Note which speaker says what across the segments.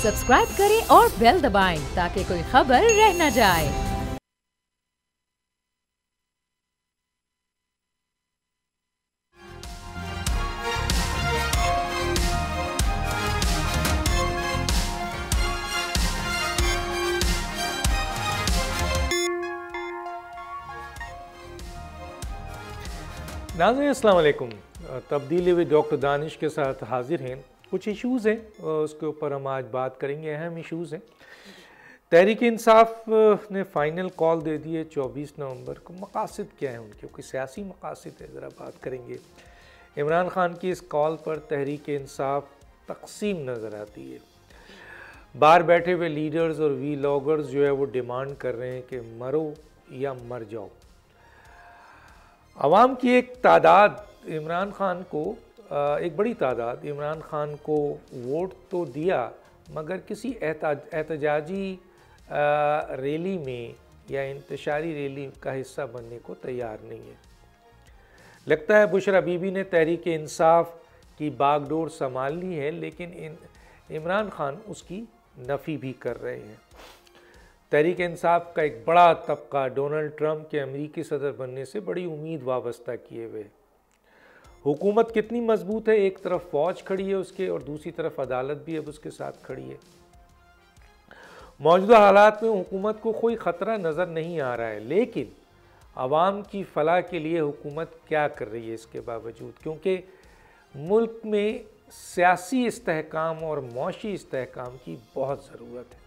Speaker 1: Subscribe करें और bell दबाएं ताकि कोई खबर रह न जाए।
Speaker 2: नाज़रीन अस्सलाम वालेकुम। तब्दीली विद डॉक्टर दानिश के साथ हाजिर हैं। कुछ इश्यूज़ हैं उसके ऊपर हम आज बात करेंगे। अहम इश्यूज़ हैं। तहरीक इंसाफ ने फ़ाइनल कॉल दे दी है 24 नवंबर को। मकासद क्या है उनके, कोई सियासी मकासद है, ज़रा बात करेंगे। इमरान खान की इस कॉल पर तहरीक इंसाफ तकसीम नज़र आती है। बाहर बैठे हुए लीडर्स और वीलॉगर्स जो है वो डिमांड कर रहे हैं कि मरो या मर जाओ। अवाम की एक तादाद इमरान खान को, एक बड़ी तादाद इमरान खान को वोट तो दिया, मगर किसी एहतजाजी रैली में या इंतशारी रैली का हिस्सा बनने को तैयार नहीं है। लगता है बुशरा बीबी ने तहरीक इंसाफ की बागडोर संभाल ली है, लेकिन इमरान खान उसकी नफ़ी भी कर रहे हैं। तहरीक इंसाफ का एक बड़ा तबका डोनाल्ड ट्रंप के अमेरिकी सदर बनने से बड़ी उम्मीद वाबस्ता किए हुए। हुकूमत कितनी मजबूत है, एक तरफ फौज खड़ी है उसके और दूसरी तरफ अदालत भी अब उसके साथ खड़ी है। मौजूदा हालात में हुकूमत को कोई ख़तरा नज़र नहीं आ रहा है, लेकिन आवाम की फलाह के लिए हुकूमत क्या कर रही है इसके बावजूद, क्योंकि मुल्क में सियासी इस्तेहकाम और मौशी इस्तेहकाम की बहुत ज़रूरत है।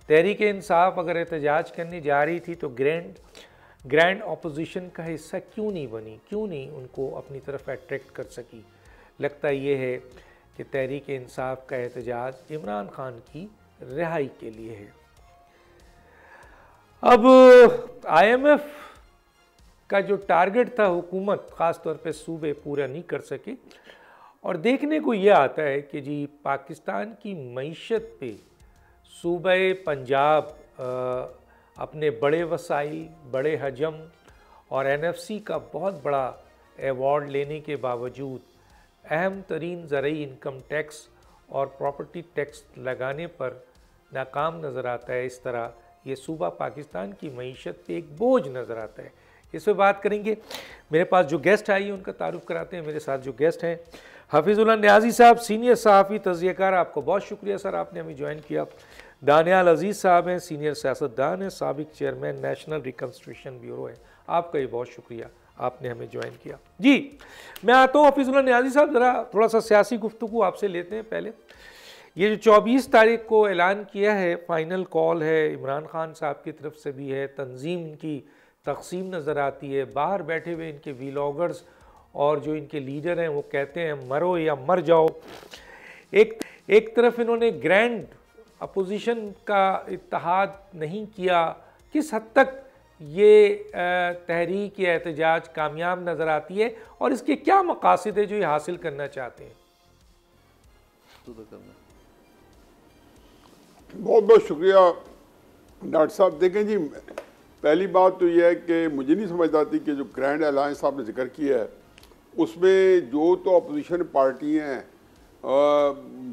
Speaker 2: तहरीक इंसाफ अगर एहतजाज करने जा रही थी तो ग्रैंड अपोजिशन का हिस्सा क्यों नहीं बनी, क्यों नहीं उनको अपनी तरफ अट्रैक्ट कर सकी। लगता ये है कि तहरीक इंसाफ का एहतजाज इमरान खान की रिहाई के लिए है। अब IMF का जो टारगेट था हुकूमत ख़ास तौर पे सूबे पूरा नहीं कर सके, और देखने को ये आता है कि जी पाकिस्तान की मईशत पे सूबे पंजाब अपने बड़े वसाइल, बड़े हजम और NFC का बहुत बड़ा एवॉर्ड लेने के बावजूद अहम तरीन ज़रई इनकम टैक्स और प्रॉपर्टी टैक्स लगाने पर नाकाम नज़र आता है। इस तरह ये सूबा पाकिस्तान की मईशत पे एक बोझ नज़र आता है। इस पर बात करेंगे। मेरे पास जो गेस्ट आई है उनका तारुफ कराते हैं। मेरे साथ जो गेस्ट हैं, हफीजुल्लाह न्याजी साहब, सीनियर सहाफ़ी तज़कियाकार, आपको बहुत शुक्रिया सर, आपने हमें ज्वाइन किया। दानियाल अजीज़ साहब हैं, सीनियर सियासतदान हैं, साबिक चेयरमैन नेशनल रिकन्स्ट्रक्शन ब्यूरो है, आपका भी बहुत शुक्रिया, आपने हमें ज्वाइन किया। जी मैं आता हूँ हफीजुल्लाह न्याजी साहब, ज़रा थोड़ा सा सियासी गुफ्तगू आपसे लेते हैं। पहले ये जो 24 तारीख को ऐलान किया है, फ़ाइनल कॉल है, इमरान खान साहब की तरफ से भी है, तंजीम की तकसीम नज़र आती है। बाहर बैठे हुए इनके वीलॉगर्स और जो इनके लीडर हैं वो कहते हैं मरो या मर जाओ। एक तरफ इन्होंने ग्रैंड अपोजिशन का इत्तेहाद नहीं किया। किस हद तक ये तहरीक या एहतजाज कामयाब नज़र आती है और इसके क्या मकासद है जो ये हासिल करना चाहते हैं?
Speaker 3: बहुत बहुत शुक्रिया डॉक्टर साहब। देखें जी, पहली बात तो यह है कि मुझे नहीं समझ आती कि जो ग्रैंड अलायंस आपने जिक्र किया है उसमें जो तो अपोजिशन पार्टी हैं,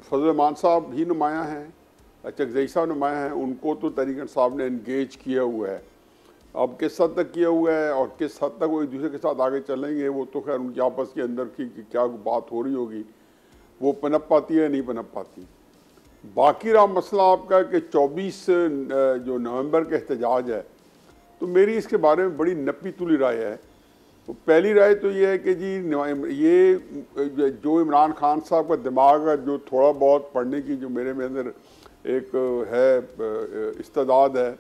Speaker 3: फजल रहमान साहब ही नुमाया हैं, चकजई साहब नुमाया हैं, उनको तो तहरीक इंसाफ ने इंगेज किया हुआ है। अब किस हद तक किया हुआ है और किस हद तक वो एक दूसरे के साथ आगे चलेंगे वो तो खैर उनकी आपस के अंदर की क्या बात हो रही होगी, वो पनप पाती है नहीं पनप पाती। बाकी रहा मसला आपका कि 24 जो नवंबर का एहतजाज है, तो मेरी इसके बारे में बड़ी नपी तुली राय है। तो पहली राय तो ये है कि जी ये जो इमरान खान साहब का दिमाग है, जो थोड़ा बहुत पढ़ने की जो मेरे में अंदर एक है इस्तेदाद है,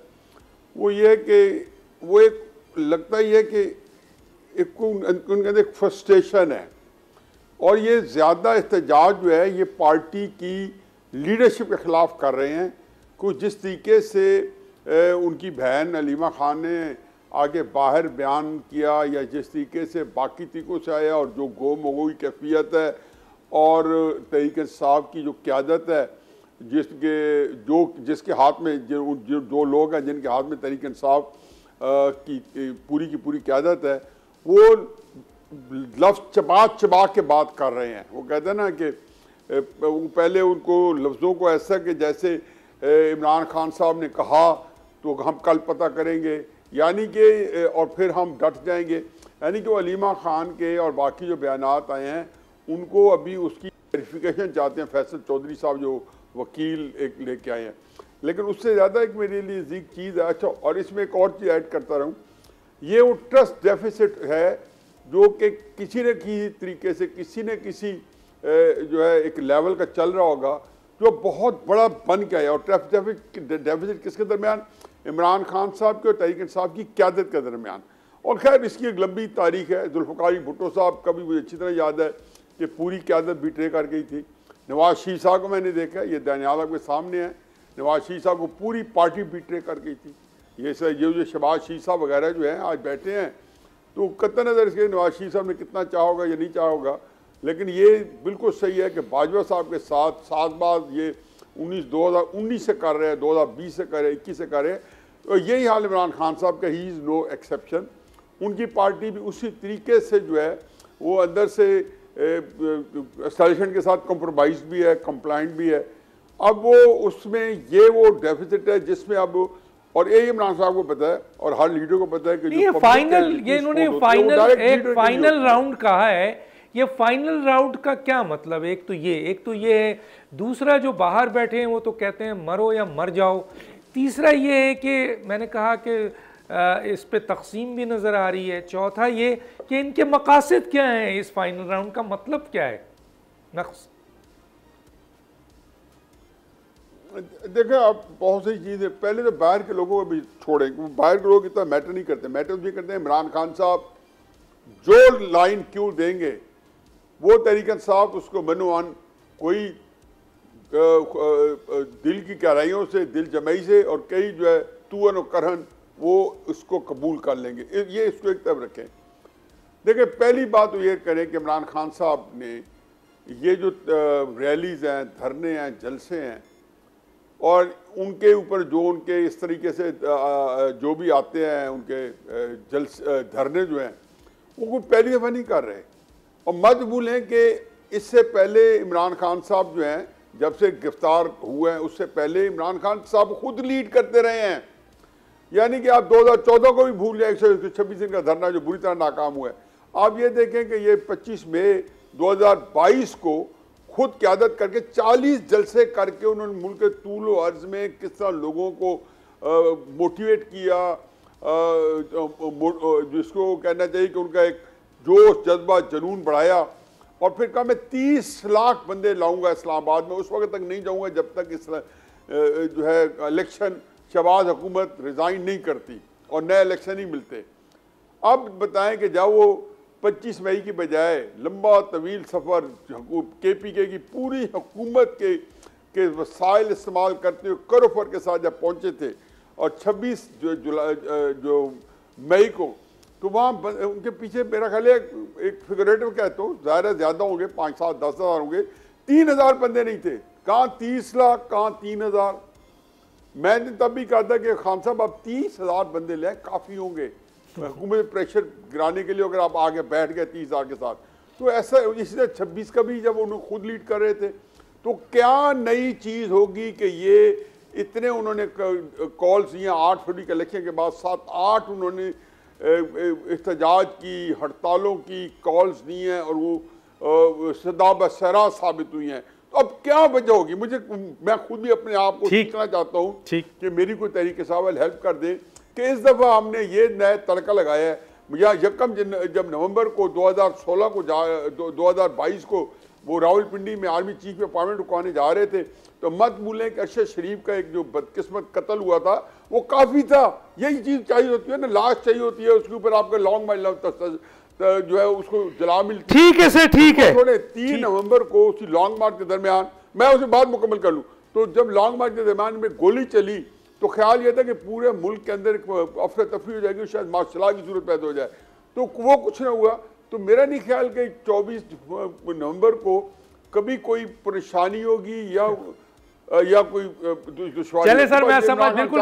Speaker 3: वो ये है कि वो एक लगता ही है कि एक उनके अंदर एक फ्रस्ट्रेशन है, और ये ज़्यादा एहतजाज जो है ये पार्टी की लीडरशिप के ख़िलाफ़ कर रहे हैं। कुछ जिस तरीके से उनकी बहन अलीमा खान ने आगे बाहर बयान किया या जिस तरीके से बाकी तरीक़ों से आया, और जो गो मोगो की कैफियत है और तहरीक इंसाफ की जो क़यादत है, जिसके हाथ में जो लोग हैं जिनके हाथ में तहरीक इंसाफ की पूरी क़यादत है, वो लफ्ज़ चबा चबा के बात कर रहे हैं। वो कहते हैं ना कि पहले उनको लफ्ज़ों को ऐसा कि जैसे इमरान खान साहब ने कहा तो हम कल पता करेंगे, यानी कि और फिर हम डट जाएंगे, यानी कि वो अलीमा खान के और बाकी जो बयानात आए हैं उनको अभी उसकी वेरिफिकेशन चाहते हैं फैसल चौधरी साहब जो वकील एक लेके आए हैं। लेकिन उससे ज़्यादा एक मेरे लिए नज़दीक चीज़ है, अच्छा और इसमें एक और चीज़ ऐड करता रहूँ, ये वो ट्रस्ट डेफिसिट है जो कि किसी न किसी तरीके से किसी न किसी जो है एक लेवल का चल रहा होगा जो बहुत बड़ा बन के आया। और ट्रस्ट डेफिसिट किसके दरमियान? इमरान खान साहब के और तहरीक इंसाफ की क़यादत के दरमियान। और खैर इसकी एक लंबी तारीख है। जुल्फ़िकार भुट्टो साहब का भी मुझे अच्छी तरह याद है कि पूरी क़यादत बिट्रे कर गई थी। नवाज शरीफ साहब को मैंने देखा, ये दानियाल आपके सामने है, नवाज शरीफ साहब को पूरी पार्टी बिट्रे कर गई थी। ये जो शहबाज शरीफ साहब वगैरह जो हैं आज बैठे हैं, तो कतई नज़र इसके नवाज शरीफ साहब ने कितना चाहा होगा या नहीं चाहा होगा, लेकिन ये बिल्कुल सही है कि बाजवा साहब के साथ बार ये 2019 से कर रहे हैं, 2020 से कर रहे हैं, 21 से कर रहे हैं, और यही हाल इमरान खान साहब का, ही इज़ नो एक्सेप्शन। उनकी पार्टी भी उसी तरीके से जो है वो अंदर से एस्टेब्लिशमेंट के साथ कॉम्प्रोमाइज़ भी है, कंप्लाइंट भी है। अब वो उसमें ये वो डेफिसिट है जिसमें अब, और ये इमरान साहब को पता है और हर लीडर को पता है कि
Speaker 2: ये फाइनल, ये इन्होंने फाइनल राउंड कहा है। ये फाइनल राउंड का क्या मतलब? एक तो ये है, दूसरा जो बाहर बैठे हैं वो तो कहते हैं मरो या मर जाओ, तीसरा ये है कि मैंने कहा कि इस पे तकसीम भी नज़र आ रही है, चौथा ये कि इनके मकासद क्या हैं, इस फाइनल राउंड का मतलब क्या है, नक्स।
Speaker 3: देखें आप बहुत सी चीज़ें, पहले तो बाहर के लोगों को भी छोड़ें, बाहर के लोग इतना मैटर नहीं करते, मैटर भी करते हैं इमरान खान साहब जो लाइन क्यों देंगे वो तरीक़ा साहब उसको मनोवान कोई दिल की गहराइयों से, दिल जमई से और कई जो है तुअन और करहन वो इसको कबूल कर लेंगे, ये इसको एक तरफ रखें। देखिए पहली बात तो ये करें कि इमरान खान साहब ने ये जो रैलीज़ हैं, धरने हैं, जलसे हैं और उनके ऊपर जो उनके इस तरीके से जो भी आते हैं उनके धरने जो हैं वो कोई पहली दफ़ा नहीं कर रहे। और मत भूलें कि इससे पहले इमरान खान साहब जो हैं जब से गिरफ्तार हुए हैं उससे पहले इमरान खान साहब खुद लीड करते रहे हैं, यानी कि आप 2014 को भी भूल जाए 126 दिन का धरना जो बुरी तरह नाकाम हुआ है। आप ये देखें कि ये 25 मई 2022 को खुद क़यादत करके 40 जलसे करके उन्होंने मुल्क के तूल व अर्ज़ में किस तरह लोगों को मोटिवेट किया, जिसको कहना चाहिए कि उनका एक जोश जज्बा जुनून बढ़ाया। और फिर कहा मैं 30 लाख बंदे लाऊंगा इस्लामाबाद में, उस वक्त तक नहीं जाऊंगा जब तक इस जो है इलेक्शन शहबाज हुकूमत रिज़ाइन नहीं करती और नए इलेक्शन नहीं मिलते। अब बताएं कि जब वो 25 मई की बजाय लंबा तवील सफ़र KPK की पूरी हुकूमत के वसाइल इस्तेमाल करते हुए करोफर के साथ जब पहुँचे थे और 26 जो मई को, तो वहाँ उनके पीछे मेरा ख्याल है एक फिगरेटिव कहता हूँ, ज़्यादा होंगे 5, 7, 10 हज़ार होंगे, 3000 बंदे नहीं थे। कहाँ 30 लाख, कहाँ 3000। मैंने तब भी कहा था कि खान साहब आप 30,000 बंदे लें काफ़ी होंगे हुकूमत प्रेशर गिराने के लिए, अगर आप आगे बैठ गए 30,000 के साथ। तो ऐसा इसलिए 26 का भी जब उन्होंने खुद लीड कर रहे थे, तो क्या नई चीज़ होगी कि ये इतने उन्होंने कॉल्स दिए 8 फरवरी के इलेक्शन के बाद 7-8 उन्होंने एहतजाज की, हड़तालों की कॉल्स दी हैं और वो सदा सरा साबित हुई हैं। तो अब क्या वजह होगी? मैं खुद भी अपने आप को सीखना चाहता हूँ कि मेरी कोई तरीके साहब हेल्प कर दे कि इस दफ़ा हमने ये नया तड़का लगाया है या यकम जब नवंबर को 2016 को 2022 को वो रावलपिंडी में आर्मी चीफ अपॉइंटमेंट रुकवाने जा रहे थे, तो मत भूलें कि अरशद शरीफ का एक जो बदकिस्मत कत्ल हुआ था वो काफ़ी था। यही चीज़ चाहिए होती है ना, लाश चाहिए होती है, उसके ऊपर आपका लॉन्ग माइल जो है उसको जला मिलती।
Speaker 2: ठीक है सर, ठीक है।
Speaker 3: 3 नवंबर को उसी लॉन्ग मार्च के दरमियान, मैं उसे बात मुकम्मल कर लूँ, तो जब लॉन्ग मार्च के दरमियान में गोली चली तो ख्याल ये था कि पूरे मुल्क के अंदर अफरा तफरी हो जाएगी, शायद मार्शल की जरूरत पैदा हो जाए, तो वो कुछ ना हुआ। तो मेरा नहीं ख्याल कि 24 नवंबर को कभी कोई परेशानी होगी या कोई दुश्वारी।
Speaker 2: चले सर, मैं समझ बिल्कुल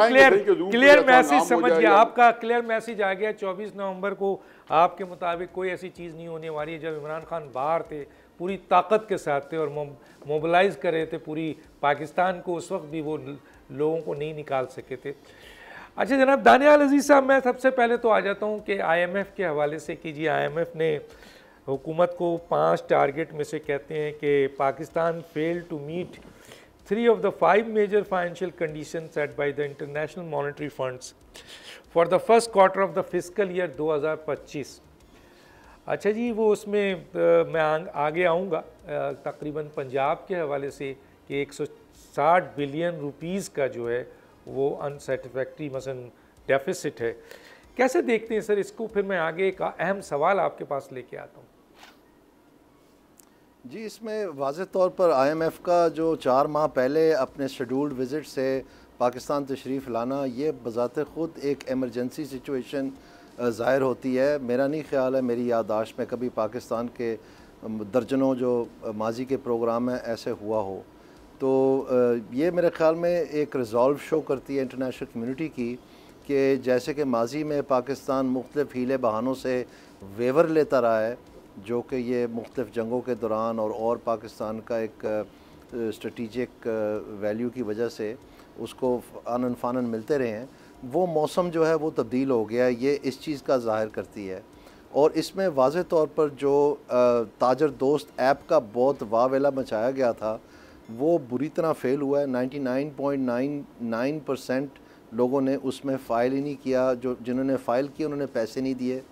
Speaker 2: क्लियर मैसेज समझ गया आपका, क्लियर मैसेज आ गया। 24 नवंबर को आपके मुताबिक कोई ऐसी चीज़ नहीं होने वाली है। जब इमरान खान बाहर थे पूरी ताकत के साथ थे और मोबिलाइज कर रहे थे पूरी पाकिस्तान को। उस वक्त भी वो लोगों को नहीं निकाल सके थे। अच्छा जनाब दानियाल अजीज़ साहब, मैं सबसे पहले तो आ जाता हूँ कि IMF के हवाले से कि जी IMF ने हुकूमत को 5 टारगेट में से कहते हैं कि Pakistan fail to meet 3 of the 5 major financial conditions set by the International Monetary Funds for the first quarter of the fiscal year 2025। अच्छा जी, वो उसमें मैं आगे आऊँगा तकरीबन पंजाब के हवाले से कि 160 बिलियन रुपीज़ का जो है वो अनसेटिस्फैक्ट्री मसलन डेफिसिट है। कैसे देखते हैं सर इसको? फिर मैं आगे एक अहम सवाल आपके पास लेके आता हूँ।
Speaker 4: जी, इसमें वाज़ेह तौर पर IMF का जो 4 माह पहले अपने शेड्यूल्ड विज़िट से पाकिस्तान तशरीफ़ लाना, ये बज़ाते ख़ुद एक एमरजेंसी सिचुएशन ज़ाहिर होती है। मेरा नहीं ख्याल है, मेरी याददाश्त में कभी पाकिस्तान के दर्जनों जो माजी के प्रोग्राम हैं ऐसे हुआ हो। तो ये मेरे ख़्याल में एक रिज़ॉल्व शो करती है इंटरनेशनल कम्युनिटी की कि जैसे कि माजी में पाकिस्तान मुख्तलिफ़ हीले बहानों से वेवर लेता रहा है, जो कि ये मुख्तलिफ़ जंगों के दौरान और पाकिस्तान का एक स्ट्रेटिजिक वैल्यू की वजह से उसको आनन फानन मिलते रहे हैं, वो मौसम जो है वो तब्दील हो गया है। ये इस चीज़ का ज़ाहिर करती है। और इसमें वाज़ेह तौर पर जो ताजर दोस्त ऐप का बहुत वावेला मचाया गया था वो बुरी तरह फ़ेल हुआ है। 99.99% लोगों ने उसमें फ़ाइल ही नहीं किया। जिन्होंने फ़ाइल किया उन्होंने पैसे नहीं दिए।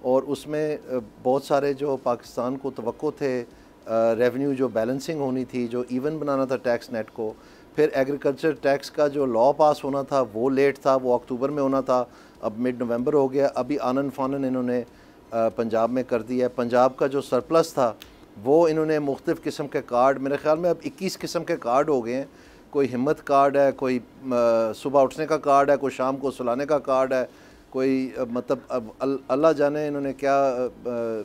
Speaker 4: और उसमें बहुत सारे जो पाकिस्तान को तवक्को थे रेवेन्यू जो बैलेंसिंग होनी थी, जो इवन बनाना था टैक्स नेट को, फिर एग्रीकल्चर टैक्स का जो लॉ पास होना था वो लेट था, वो अक्टूबर में होना था, अब मिड नवंबर हो गया। अभी आनन फानन इन्होंने पंजाब में कर दिया है। पंजाब का जो सरप्लस था वो इन्होंने मुख्तलिफ़ किस्म के कार्ड, मेरे ख्याल में अब 21 किस्म के कार्ड हो गए हैं। कोई हिम्मत कार्ड है, कोई सुबह उठने का कार्ड है, कोई शाम को सुलाने का कार्ड है, कोई मतलब अब अल्लाह जाने इन्होंने क्या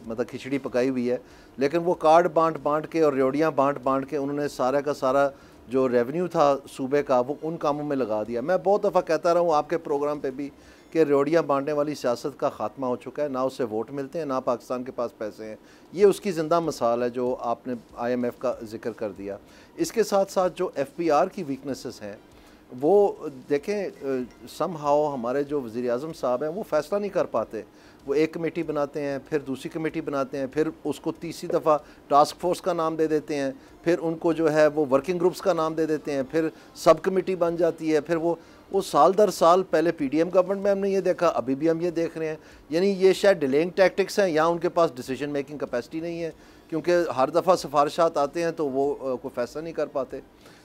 Speaker 4: मतलब खिचड़ी पकाई हुई है। लेकिन वो कार्ड बांट के और रेवड़ियाँ बांट के उन्होंने सारा का सारा जो रेवेन्यू था सूबे का वो उन कामों में लगा दिया। मैं बहुत दफ़ा कहता रहा हूँ आपके प्रोग्राम पे भी कि रेवड़ियाँ बांटने वाली सियासत का ख़ात्मा हो चुका है। ना उससे वोट मिलते हैं, ना पाकिस्तान के पास पैसे हैं। ये उसकी ज़िंदा मिसाल है जो आपने IMF का जिक्र कर दिया। इसके साथ साथ जो FBR की वीकनेसेस हैं वो देखें, समहाउ हमारे जो वज़ीर-ए-आज़म साहब हैं वो फ़ैसला नहीं कर पाते। वो एक कमेटी बनाते हैं, फिर दूसरी कमेटी बनाते हैं, फिर उसको तीसरी दफ़ा टास्क फोर्स का नाम दे देते हैं, फिर उनको जो है वो वर्किंग ग्रुप्स का नाम दे देते हैं, फिर सब कमेटी बन जाती है। फिर वो साल दर साल, पहले PDM गवर्नमेंट में हमने ये देखा, अभी भी हम ये देख रहे हैं। यानी ये शायद डिलेइंग टैक्टिक्स हैं, या उनके पास डिसीजन मेकिंग कैपेसिटी नहीं है, क्योंकि हर दफ़ा सिफारिशात आते हैं तो वो कोई फ़ैसला नहीं कर पाते।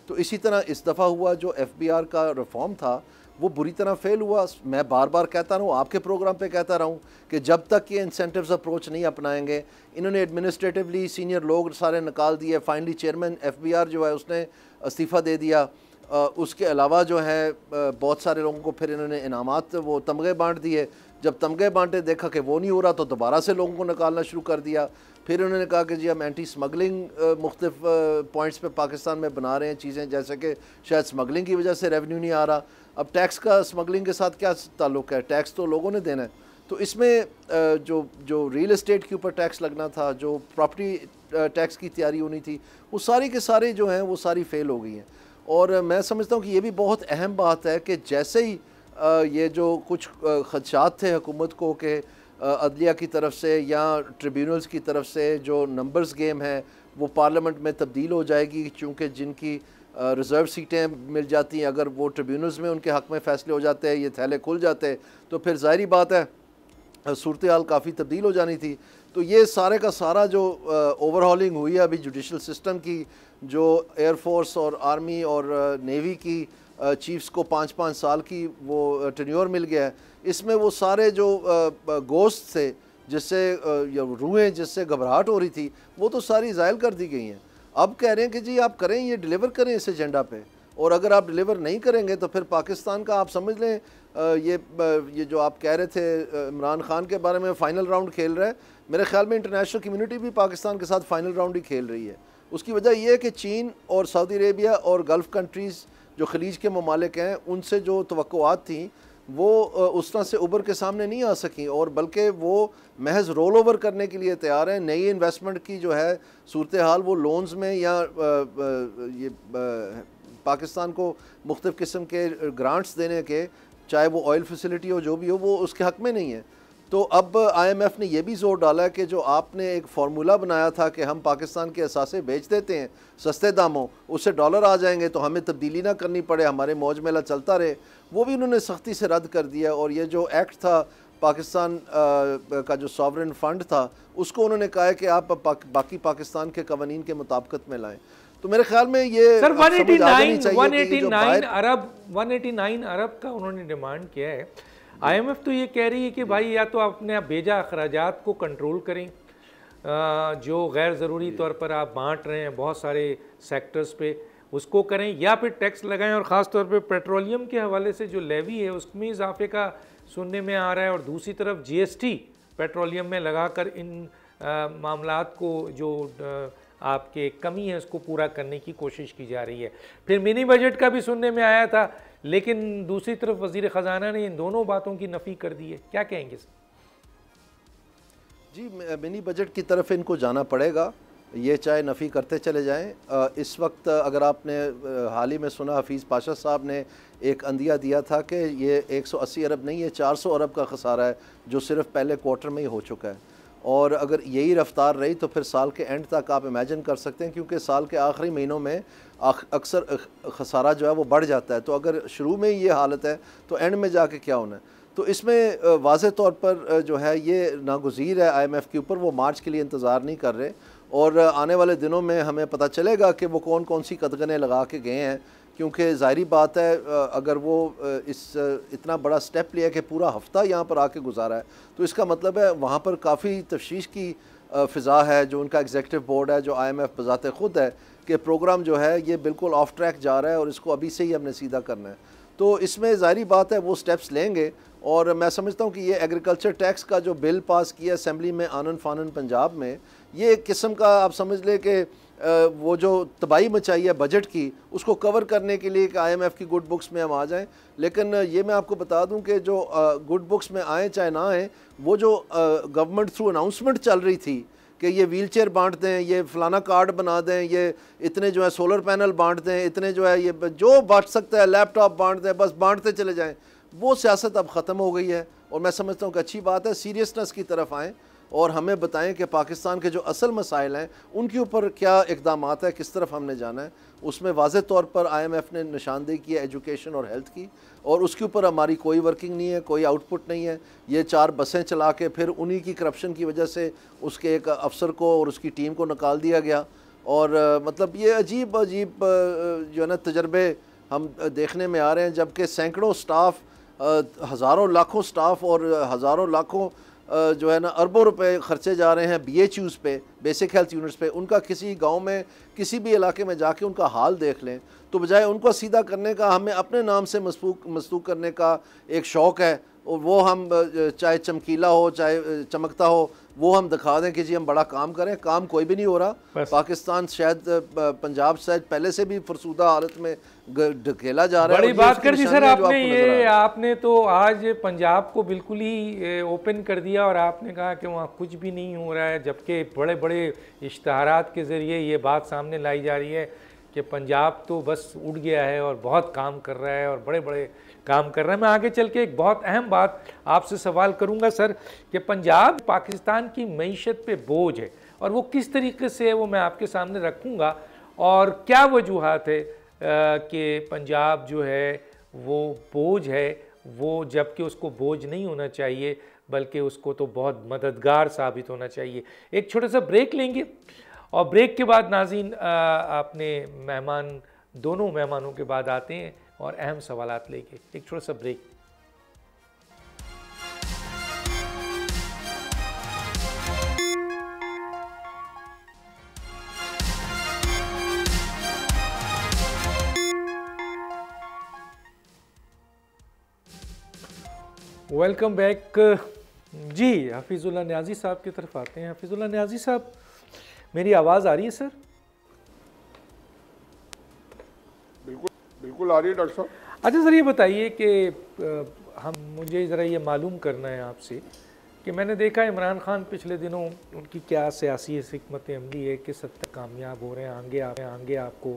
Speaker 4: तो इसी तरह इस दफ़ा हुआ जो FBR का रिफॉर्म था वो बुरी तरह फ़ेल हुआ। मैं बार बार कहता रहा हूँ, आपके प्रोग्राम पे कहता रहा हूँ कि जब तक ये इंसेंटिव्स अप्रोच नहीं अपनाएंगे, इन्होंने एडमिनिस्ट्रेटिवली सीनियर लोग सारे निकाल दिए। फाइनली चेयरमैन FBR जो है उसने इस्तीफ़ा दे दिया। उसके अलावा जो है बहुत सारे लोगों को फिर इन्होंने इनामात वो तमगे बांट दिए। जब तमगे बांटे देखा कि वो नहीं हो रहा तो दोबारा से लोगों को निकालना शुरू कर दिया। फिर उन्होंने कहा कि जी हम एंटी स्मगलिंग मुख्तलिफ पॉइंट्स पे पाकिस्तान में बना रहे हैं चीज़ें, जैसे कि शायद स्मगलिंग की वजह से रेवेन्यू नहीं आ रहा। अब टैक्स का स्मगलिंग के साथ क्या ताल्लुक़ है? टैक्स तो लोगों ने देना है। तो इसमें जो रियल एस्टेट के ऊपर टैक्स लगना था, जो प्रॉपर्टी टैक्स की तैयारी होनी थी, वो सारी के सारे जो हैं वो सारी फ़ेल हो गई हैं। और मैं समझता हूँ कि ये भी बहुत अहम बात है कि जैसे ही ये जो कुछ खदशात थे हुकूमत को कि अदलिया की तरफ से या ट्रिब्यूनल्स की तरफ से जो नंबर्स गेम है वो पार्लियामेंट में तब्दील हो जाएगी, चूँकि जिनकी रिज़र्व सीटें मिल जाती हैं, अगर वो ट्रिब्यूनल्स में उनके हक़ में फ़ैसले हो जाते हैं, ये थैले खुल जाते, तो फिर ज़ाहिरी बात है सूरत हाल काफ़ी तब्दील हो जानी थी। तो ये सारे का सारा जो ओवरहॉलिंग हुई है अभी जुडिशल सिस्टम की, जो एयरफोर्स और आर्मी और नेवी की चीफ्स को 5-5 साल की वो टेन्योर मिल गया है, इसमें वो सारे जो गोश्त थे जिससे रूहें जिससे घबराहट हो रही थी वो तो सारी ज़ायल कर दी गई हैं। अब कह रहे हैं कि जी आप करें, ये डिलीवर करें इस एजेंडा पे, और अगर आप डिलीवर नहीं करेंगे तो फिर पाकिस्तान का आप समझ लें ये जो आप कह रहे थे इमरान खान के बारे में फ़ाइनल राउंड खेल रहा है, मेरे ख्याल में इंटरनेशनल कम्युनिटी भी पाकिस्तान के साथ फ़ाइनल राउंड ही खेल रही है। उसकी वजह यह है कि चीन और सऊदी अरेबिया और गल्फ़ कंट्रीज़ जो खलीज के ममालिक हैं उनसे जो तवक्कुआत थी वो उस तरह से उभर के सामने नहीं आ सकी, और बल्कि वो महज रोल ओवर करने के लिए तैयार हैं। नई इन्वेस्टमेंट की जो है सूरत हाल वो लोन्स में या ये पाकिस्तान को मुख्तलिफ़ किस्म के ग्रांट्स देने के, चाहे वो ऑयल फैसिलिटी हो जो भी हो, वो उसके हक़ में नहीं है। तो अब IMF ने यह भी जोर डाला है कि जो आपने एक फार्मूला बनाया था कि हम पाकिस्तान के असासे बेच देते हैं सस्ते दामों, उससे डॉलर आ जाएंगे तो हमें तब्दीली ना करनी पड़े, हमारे मौज मेला चलता रहे, वो भी उन्होंने सख्ती से रद्द कर दिया। और ये जो एक्ट था पाकिस्तान का जो सॉवरेन फंड था, उसको उन्होंने कहा है कि आप बाकी पाकिस्तान के कवानीन के मुताबिकत में लाएँ। तो मेरे ख्याल में ये
Speaker 2: सर 189
Speaker 4: अरब
Speaker 2: अरब का उन्होंने डिमांड किया है। IMF तो ये कह रही है कि भाई या तो अपने आप बेजा अखराजात को कंट्रोल करें, जो गैर ज़रूरी तौर पर आप बांट रहे हैं बहुत सारे सेक्टर्स पे, उसको करें, या फिर टैक्स लगाएं। और ख़ास तौर पे पेट्रोलियम के हवाले से जो लेवी है उसमें इजाफे का सुनने में आ रहा है, और दूसरी तरफ GST पेट्रोलियम में लगाकर इन मामलात को जो आपके कमी है उसको पूरा करने की कोशिश की जा रही है। फिर मिनी बजट का भी सुनने में आया था, लेकिन दूसरी तरफ वज़ीर ख़जाना ने इन दोनों बातों की नफ़ी कर दी है। क्या कहेंगे सर?
Speaker 4: जी, मिनी बजट की तरफ इनको जाना पड़ेगा, ये चाहे नफ़ी करते चले जाएं। इस वक्त अगर आपने हाल ही में सुना, हफीज़ पाशा साहब ने एक अंदिया दिया था कि ये 180 अरब नहीं, ये 400 अरब का खसारा है जो सिर्फ पहले क्वार्टर में ही हो चुका है। और अगर यही रफ्तार रही तो फिर साल के एंड तक आप इमेजिन कर सकते हैं, क्योंकि साल के आखिरी महीनों में अक्सर खसारा जो है वो बढ़ जाता है। तो अगर शुरू में ही ये हालत है तो एंड में जाके क्या होना है। तो इसमें वाज़े तौर पर जो है ये नागुज़ीर है IMF के ऊपर, वो मार्च के लिए इंतज़ार नहीं कर रहे, और आने वाले दिनों में हमें पता चलेगा कि वो कौन कौन सी कदगनें लगा के गए हैं। क्योंकि ज़ाहिरी बात है अगर वो इतना बड़ा स्टेप लिया कि पूरा हफ़्ता यहाँ पर आके गुजारा है, तो इसका मतलब है वहाँ पर काफ़ी तशवीश की फ़िज़ा है। जो उनका एग्जीक्यूटिव बोर्ड है, जो IMF बज़ाते ख़ुद है कि प्रोग्राम जो है ये बिल्कुल ऑफ ट्रैक जा रहा है और इसको अभी से ही हमने सीधा करना है। तो इसमें ज़ाहिरी बात है वो स्टेप्स लेंगे। और मैं समझता हूँ कि ये एग्रीकल्चर टैक्स का जो बिल पास किया असेंबली में आनन फानन पंजाब में, ये एक किस्म का आप समझ लें कि वो जो तबाही मचाई है बजट की, उसको कवर करने के लिए कि IMF की गुड बुक्स में हम आ जाएं। लेकिन ये मैं आपको बता दूं कि जो गुड बुक्स में आए चाहे ना आए, वो जो गवर्नमेंट थ्रू अनाउंसमेंट चल रही थी कि ये व्हील चेयर बांट दें, ये फलाना कार्ड बना दें, ये इतने जो है सोलर पैनल बांट दें, इतने जो है ये जो बांट सकता है लैपटॉप बांट दें, बस बांटते चले जाएँ, वो सियासत अब ख़त्म हो गई है। और मैं समझता हूँ कि अच्छी बात है, सीरियसनेस की तरफ आएँ और हमें बताएं कि पाकिस्तान के जो असल मसाइल हैं उनके ऊपर क्या इक़दामात है, किस तरफ हमने जाना है। उसमें वाज़े तौर पर IMF ने निशानदेही की है एजुकेशन और हेल्थ की, और उसके ऊपर हमारी कोई वर्किंग नहीं है, कोई आउटपुट नहीं है। ये 4 बसें चला के फिर उन्हीं की करप्शन की वजह से उसके एक अफसर को और उसकी टीम को निकाल दिया गया। और मतलब ये अजीब अजीब जो है ना तजर्बे हम देखने में आ रहे हैं, जबकि सैकड़ों स्टाफ, हज़ारों लाखों स्टाफ और हज़ारों लाखों जो है ना अरबों रुपए खर्चे जा रहे हैं BHUs पे, बेसिक हेल्थ यूनिट्स पे। उनका किसी गांव में किसी भी इलाके में जाके उनका हाल देख लें, तो बजाय उनको सीधा करने का हमें अपने नाम से मसबूक करने का एक शौक़ है, और वो हम चाहे चमकीला हो चाहे चमकता हो, वो हम दिखा दें कि जी हम बड़ा काम करें। काम कोई भी नहीं हो रहा। पाकिस्तान शायद पंजाब शायद पहले से भी फरसूदा हालत में ढकेला जा रहा है।
Speaker 2: बड़ी बात कर दी सर आपने, ये आपने तो आज पंजाब को बिल्कुल ही ओपन कर दिया और आपने कहा कि वहाँ कुछ भी नहीं हो रहा है, जबकि बड़े बड़े इश्तहारात के ज़रिए ये बात सामने लाई जा रही है कि पंजाब तो बस उड़ गया है और बहुत काम कर रहा है और बड़े बड़े काम कर रहा है। मैं आगे चल के एक बहुत अहम बात आपसे सवाल करूंगा सर कि पंजाब पाकिस्तान की मईशत पे बोझ है, और वो किस तरीके से है वो मैं आपके सामने रखूंगा, और क्या वजूहात है कि पंजाब जो है वो बोझ है, वो जबकि उसको बोझ नहीं होना चाहिए बल्कि उसको तो बहुत मददगार साबित होना चाहिए। एक छोटा सा ब्रेक लेंगे और ब्रेक के बाद नाज़रीन अपने मेहमान, दोनों मेहमानों के बाद आते हैं और अहम सवालात लेके। एक छोटा सा ब्रेक। वेलकम बैक जी। हफीज़ुल्लाह न्याज़ी साहब की तरफ आते हैं। हफीज़ुल्लाह न्याज़ी साहब, मेरी आवाज़ आ रही है सर?
Speaker 3: बिल्कुल आ रही है डॉक्टर साहब।
Speaker 2: अच्छा सर, ये बताइए कि हम मुझे ज़रा ये मालूम करना है आपसे कि मैंने देखा इमरान खान पिछले दिनों उनकी क्या सियासी हिकमत अमली है, किस हद तक कामयाब हो रहे हैं, आगे आपको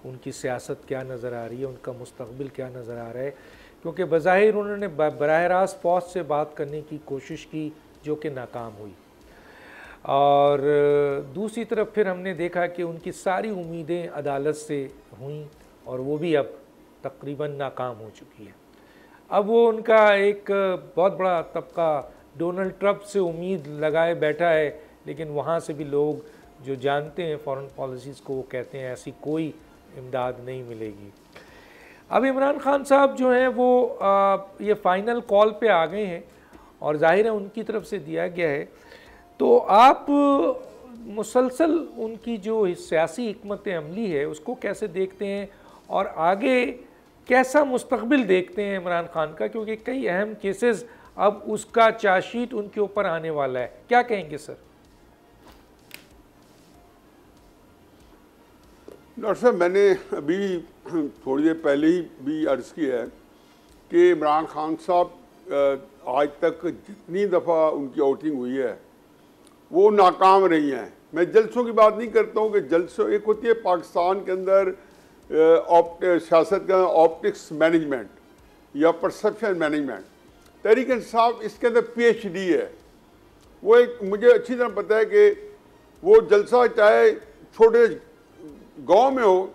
Speaker 2: उनकी सियासत क्या नज़र आ रही है, उनका मुस्तकबिल क्या नज़र आ रहा है, क्योंकि बज़ाहिर उन्होंने बराह रास्त फ़ौज से बात करने की कोशिश की जो कि नाकाम हुई, और दूसरी तरफ फिर हमने देखा कि उनकी सारी उम्मीदें अदालत से हुई और वो भी अब तकरीबन नाकाम हो चुकी है। अब वो उनका एक बहुत बड़ा तबका डोनाल्ड ट्रंप से उम्मीद लगाए बैठा है, लेकिन वहाँ से भी लोग जो जानते हैं फॉरेन पॉलिसीज़ को वो कहते हैं ऐसी कोई इमदाद नहीं मिलेगी। अब इमरान खान साहब जो हैं वो ये फ़ाइनल कॉल पे आ गए हैं और ज़ाहिर है उनकी तरफ से दिया गया है, तो आप मुसलसल उनकी जो सियासी हिकमत अमली है उसको कैसे देखते हैं और आगे कैसा मुस्तकबिल देखते हैं इमरान खान का, क्योंकि कई अहम केसेस अब उसका चार्जशीट उनके ऊपर आने वाला है, क्या कहेंगे सर?
Speaker 3: डॉक्टर साहब, मैंने अभी थोड़ी देर पहले ही भी अर्ज़ किया है कि इमरान खान साहब आज तक जितनी दफ़ा उनकी आउटिंग हुई है वो नाकाम रही हैं। मैं जलसों की बात नहीं करता हूँ कि जलसों एक होती है पाकिस्तान के अंदर सियासत का ऑप्टिक्स मैनेजमेंट या परसेप्शन मैनेजमेंट। तहरीक इंसाफ इसके अंदर PhD है। वो एक मुझे अच्छी तरह पता है कि वो जलसा चाहे छोटे गांव में हो,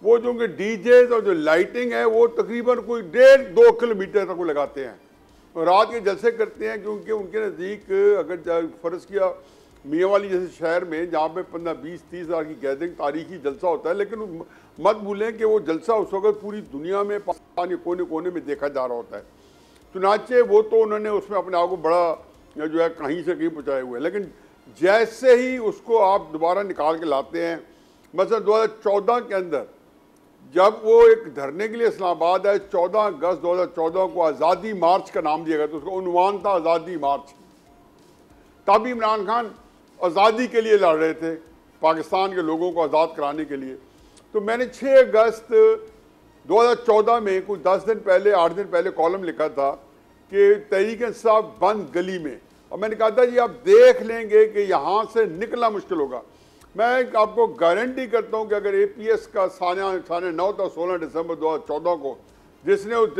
Speaker 3: वो जो उनके डीजेज और जो लाइटिंग है वो तकरीबन कोई 1.5-2 किलोमीटर तक वो लगाते हैं और रात के जलसे करते हैं, क्योंकि उनके नज़दीक अगर फ़र्ज़ किया मियाँ वाली जैसे शहर में जहाँ पे 15-20-30 हज़ार की गैदरिंग तारीखी जलसा होता है, लेकिन मत भूलें कि वो जलसा उस वक्त पूरी दुनिया में पाकिस्तान के कोने कोने में देखा जा रहा होता है। चुनाचे वो तो उन्होंने उसमें अपने आप को बड़ा जो है कहीं से कहीं पहुँचाए हुए, लेकिन जैसे ही उसको आप दोबारा निकाल के लाते हैं, मसलन 2014 के अंदर जब वो एक धरने के लिए इस्लामाबाद आए, 14 अगस्त 2014 को आज़ादी मार्च का नाम दिया गया, तो उसका उन्वान था आज़ादी मार्च। तब इमरान खान आज़ादी के लिए लड़ रहे थे, पाकिस्तान के लोगों को आज़ाद कराने के लिए। तो मैंने 6 अगस्त 2014 में कुछ 10 दिन पहले 8 दिन पहले कॉलम लिखा था कि तहरीक इंसाफ बंद गली में, और मैंने कहा था जी आप देख लेंगे कि यहाँ से निकलना मुश्किल होगा। मैं आपको गारंटी करता हूँ कि अगर APS का साढ़े 9 था 16 दिसंबर 2014 को, जिसने उस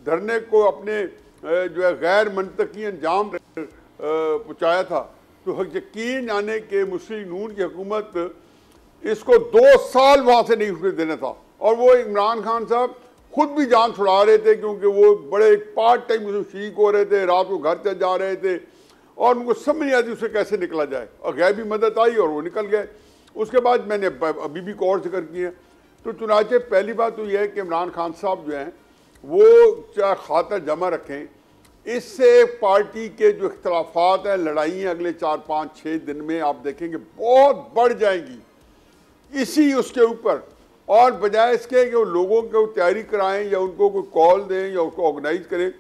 Speaker 3: धरने को अपने जो है गैर मनतकी अंजाम पहुँचाया था, तो यकीन आने के मुस्लिम नून की हुकूमत इसको 2 साल वहाँ से नहीं उठने देना था, और वो इमरान खान साहब खुद भी जान छुड़ा रहे थे, क्योंकि वो बड़े पार्ट टाइम मुस्लिम शीख हो रहे थे, रात को घर चल जा रहे थे और उनको समझ नहीं आती उससे कैसे निकला जाए, और गैबी मदद आई और वो निकल गए। उसके बाद मैंने अभी भी और जिक्र किए। तो चुनाचे पहली बात तो यह है कि इमरान खान साहब जो हैं वो चाहे खातर जमा रखें, इससे पार्टी के जो इख्तलाफात हैं, लड़ाइयाँ अगले 4-5-6 दिन में आप देखेंगे बहुत बढ़ जाएंगी इसी उसके ऊपर, और बजाय इसके कि वो लोगों को तैयारी कराएं या उनको कोई कॉल दें या उसको ऑर्गेनाइज करें,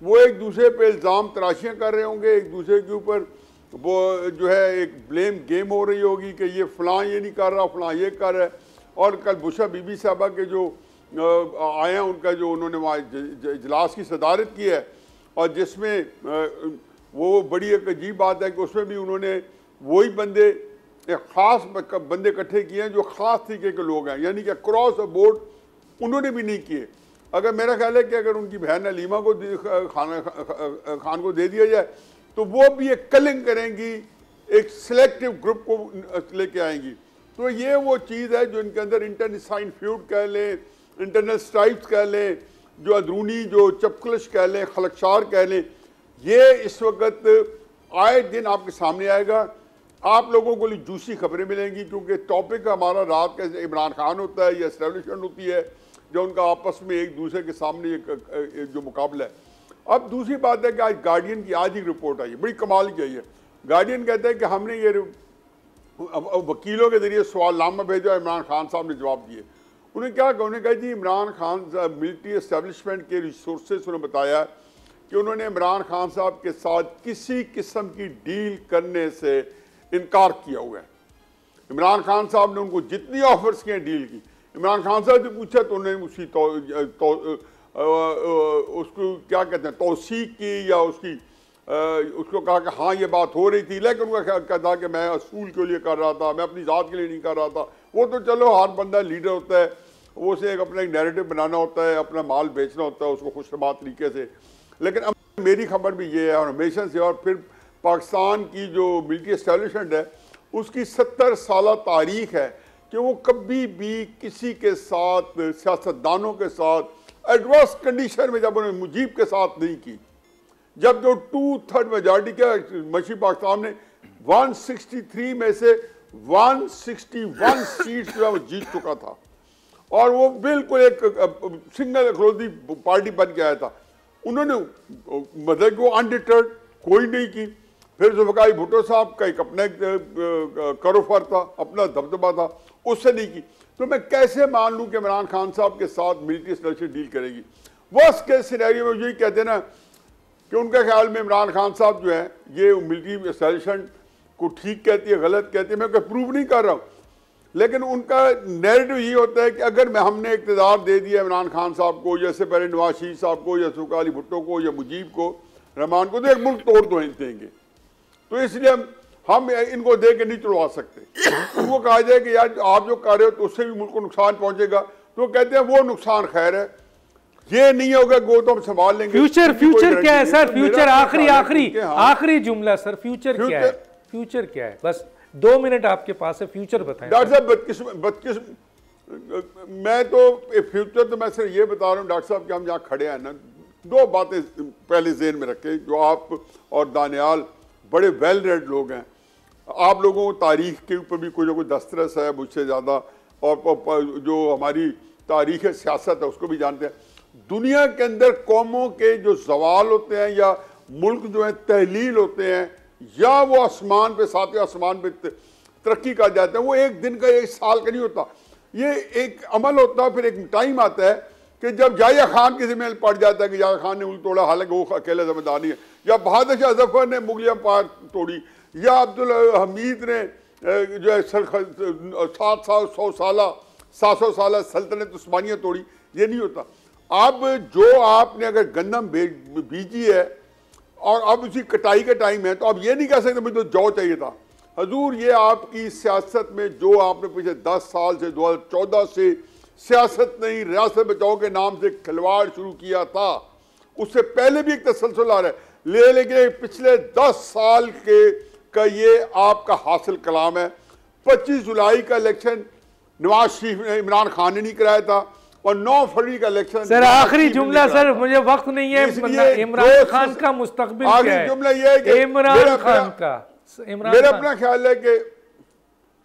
Speaker 3: वो एक दूसरे पे इल्ज़ाम तराशियाँ कर रहे होंगे, एक दूसरे के ऊपर वो जो है एक ब्लेम गेम हो रही होगी कि ये फ़लाँ ये नहीं कर रहा, फ़लाँ ये कर रहा है। और कल बुशा बीबी साहबा के जो आए हैं, उनका जो उन्होंने वहाँ इजलास की सदारत की है, और जिसमें वो बड़ी एक अजीब बात है कि उसमें भी उन्होंने वही बंदे एक ख़ास बंदे इकट्ठे किए हैं जो ख़ास तरीके के लोग हैं, यानी कि क्रॉस बोर्ड उन्होंने भी नहीं किए। अगर मेरा ख्याल है कि अगर उनकी बहन अलीमा को खान को दे दिया जाए तो वो भी एक कलिंग करेंगी, एक सिलेक्टिव ग्रुप को लेके आएंगी। तो ये वो चीज़ है जो इनके अंदर इंटरसाइन फ्यूड कह लें, इंटरनल स्ट्राइप्स कह लें, जो अंदरूनी जो चपकलश कह लें, खलकशार कह लें, ये इस वक्त आए दिन आपके सामने आएगा। आप लोगों को जूसी खबरें मिलेंगी, क्योंकि टॉपिक हमारा रात का इमरान खान होता है या एस्टेब्लिशमेंट होती है, जो उनका आपस में एक दूसरे के सामने एक जो मुकाबला है। अब दूसरी बात है कि आज गार्डियन की आज ही रिपोर्ट आई है, बड़ी कमाल की आई है। गार्डियन कहता है कि हमने ये वकीलों के जरिए सवालनामा भेजा, इमरान खान साहब ने जवाब दिए। उन्हें क्या कहा, उन्होंने कहा जी इमरान खान मिलिट्री एस्टेब्लिशमेंट के रिसोर्सेज उन्होंने बताया कि उन्होंने इमरान खान साहब के साथ किसी किस्म की डील करने से इनकार किया हुआ है। इमरान खान साहब ने उनको जितनी ऑफर्स किए डील की, इमरान खान साहब से पूछा तो उन्होंने उसी उसको क्या कहते हैं तौसीक की या उसको कहा कि हाँ ये बात हो रही थी, लेकिन उनका कहता कि मैं असूल के लिए कर रहा था, मैं अपनी ज़ात के लिए नहीं कर रहा था। वो तो चलो हर बंदा लीडर होता है, वो उसे एक नैरेटिव बनाना होता है, अपना माल बेचना होता है उसको खुशनुमा तरीके से। लेकिन अब मेरी खबर भी ये है और हमेशा से, और फिर पाकिस्तान की जो मिलिट्री एस्टेब्लिशमेंट है उसकी 70 साल तारीख है कि वो कभी भी किसी के साथ, सियासतदानों के साथ एडवर्स कंडीशन में जब उन्होंने मुजीब के साथ नहीं की, जब जो 2/3 मेजॉरिटी के मशी पाकिस्तान ने 163 में से 161 सीट्स जो है वो जीत चुका था और वो बिल्कुल एक सिंगल अखरोदी पार्टी बन के आया था। उन्होंने मतलब कि वो अनडिटर्ड कोई नहीं की। फिर जुल्फ़िकार भुट्टो साहब का एक अपना कारोबार था, अपना दबदबा था, उससे नहीं की। तो मैं कैसे मान लूँ कि इमरान खान साहब के साथ मिलिट्री एस्टेब्लिशमेंट डील करेगी। वर्स्ट केस सिनेरियो में यही कहते हैं ना कि उनके ख्याल में इमरान खान साहब जो है ये मिलिट्री एस्टेब्लिशमेंट को ठीक कहती है, गलत कहती है, मैं कोई प्रूव नहीं कर रहा हूँ, लेकिन उनका नैरेटिव ये होता है कि अगर हमने इक़्तिदार दे दिया इमरान खान साहब को, जैसे पहले नवाज शरीफ साहब को या जुल्फ़िकार भुट्टो को या मुजीब को, रहमान को, तो एक मुल्क तोड़ दो देंगे। तो इसलिए हम इनको दे के नहीं चढ़वा सकते। तो वो कहा जाए कि यार आप जो कर रहे हो तो उससे भी मुल्क को नुकसान पहुंचेगा, तो कहते हैं वो नुकसान खैर है, ये नहीं होगा वो तो हम संभाल लेंगे।
Speaker 2: फ्यूचर क्या है सर? फ्यूचर आखिरी जुमला सर, फ्यूचर क्या है? फ्यूचर क्या है? बस 2 मिनट आपके पास है, फ्यूचर बताएं।
Speaker 3: डॉक्टर साहब मैं तो फ्यूचर तो मैं सिर्फ ये बता रहा हूँ डॉक्टर साहब कि हम यहाँ खड़े हैं ना, 2 बातें पहले ज़हन में रखें। जो आप और दानियाल बड़े वेल रेड लोग हैं, आप लोगों को तारीख के ऊपर भी कोई ना कोई दस्तरस है मुझसे ज़्यादा, और जो हमारी तारीख सियासत है उसको भी जानते हैं। दुनिया के अंदर कौमों के जो जवाल होते हैं या मुल्क जो है तहलील होते हैं या वो आसमान पे, सातवें आसमान पे तरक्की कर जाते हैं, वो एक दिन का, एक साल का नहीं होता, ये एक अमल होता है। फिर एक टाइम आता है कि जब याह्या खान की जिम्मेदारी पड़ जाता है कि याह्या खान ने मुल्क तोड़ा, हालांकि वो अकेले जिम्मेदार नहीं है, या बहादुर शाह जफर ने मुगलिया पार तोड़ी, या अब्दुल हमीद ने जो है 700 साल सल्तनत उस्मानिया तोड़ी। ये नहीं होता। अब जो आपने अगर गंदम बीजी है और अब उसी कटाई का टाइम है, तो अब ये नहीं कह सकते मुझे तो जौ चाहिए था। हजूर ये आपकी सियासत में जो आपने पिछले 10 साल से 2014 से सियासत नहीं, रियासत बचाओ के नाम से खिलवाड़ शुरू किया था, उससे पहले भी एक तसलसल आ रहा है, लेकिन पिछले 10 साल का ये आपका हासिल कलाम है। 25 जुलाई का इलेक्शन नवाज शरीफ ने, इमरान खान ने नहीं कराया था, और 9 फरवरी का इलेक्शन।
Speaker 2: सर आखिरी जुमला सर, मुझे वक्त नहीं है। इमरान खान का मुस्तकबिल क्या है?
Speaker 3: जुमला ये है कि
Speaker 2: इमरान खान का,
Speaker 3: मेरा अपना ख्याल है कि